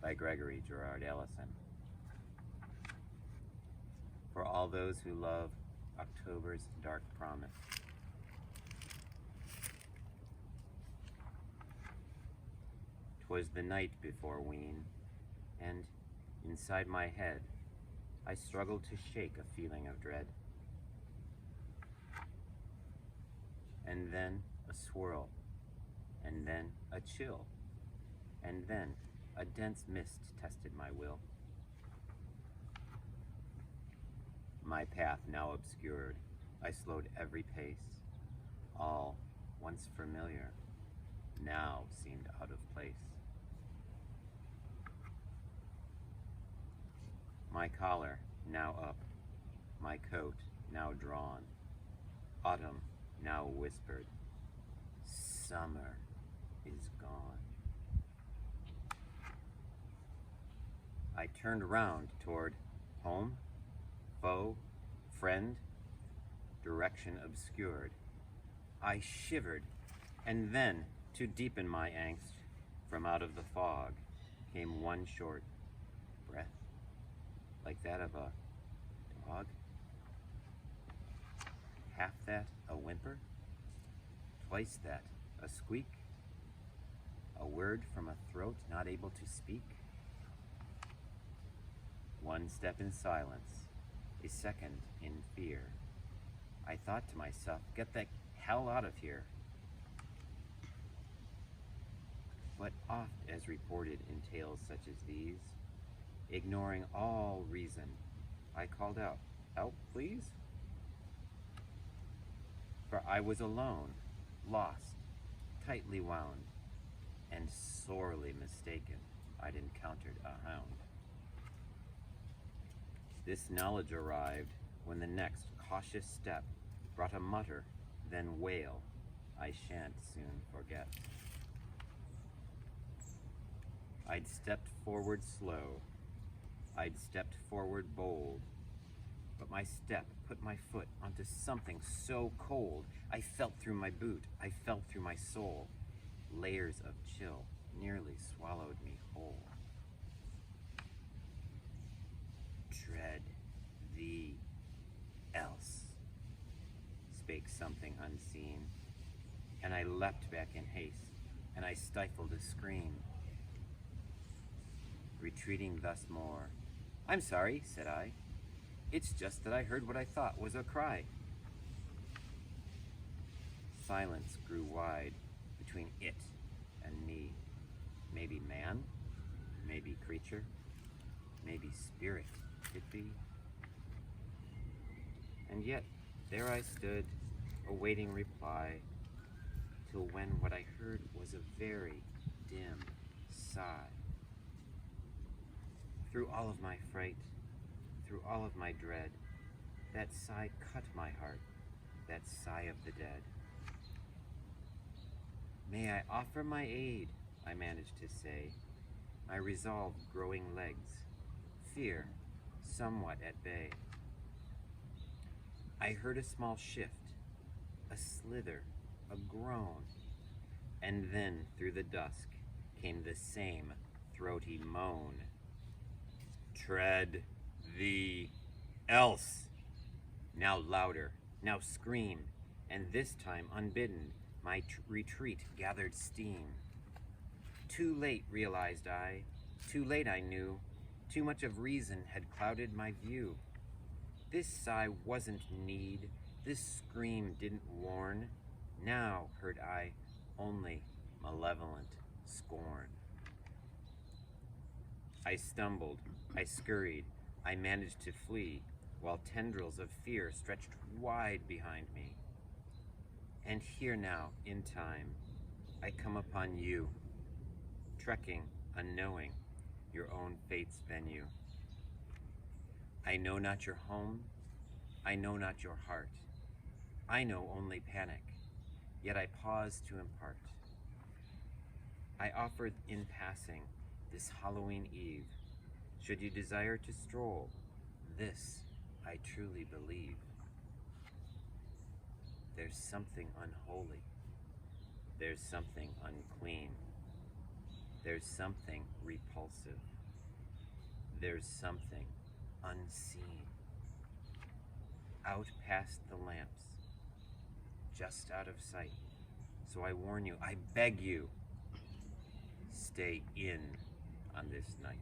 by Gregory Gerard Allison. For all those who love October's dark promise. 'Twas the night before Ween, and inside my head I struggled to shake a feeling of dread. And then a swirl, and then a chill, and then a dense mist tested my will. My path now obscured, I slowed every pace. All, once familiar, now seemed out of place. My collar now up, my coat now drawn. Autumn now whispered, summer is gone. I turned around toward home, foe, friend, direction obscured. I shivered, and then, to deepen my angst, from out of the fog came one short breath, like that of a dog. Half that a whimper, twice that a squeak, a word from a throat not able to speak. One step in silence, a second in fear. I thought to myself, get the hell out of here. But oft as reported in tales such as these, ignoring all reason, I called out, help please? For I was alone, lost, tightly wound, and sorely mistaken I'd encountered a hound. This knowledge arrived when the next cautious step brought a mutter, then wail I shan't soon forget. I'd stepped forward slow, I'd stepped forward bold, but my step put my foot onto something so cold, I felt through my boot, I felt through my soul. Layers of chill nearly swallowed me whole. Tread thee else, spake something unseen, and I leapt back in haste, and I stifled a scream. Retreating thus more, I'm sorry, said I. It's just that I heard what I thought was a cry. Silence grew wide between it and me. Maybe man, maybe creature, maybe spirit it be. And yet there I stood, awaiting reply, till when what I heard was a very dim sigh. Through all of my fright, through all of my dread, that sigh cut my heart, that sigh of the dead. May I offer my aid, I managed to say, my resolve growing legs, fear somewhat at bay. I heard a small shift, a slither, a groan, and then through the dusk came the same throaty moan. Tread thee else. Now louder, now scream, and this time unbidden, my retreat gathered steam. Too late, realized I, too late I knew, too much of reason had clouded my view. This sigh wasn't need, this scream didn't warn, now heard I only malevolent scorn. I stumbled, I scurried, I managed to flee, while tendrils of fear stretched wide behind me. And here now, in time, I come upon you, trekking, unknowing, your own fate's venue. I know not your home, I know not your heart. I know only panic, yet I pause to impart. I offered in passing this Halloween Eve, should you desire to stroll, this I truly believe. There's something unholy, there's something unclean, There's something repulsive. There's something unseen. Out past the lamps, just out of sight. So I warn you, I beg you, stay in on this night.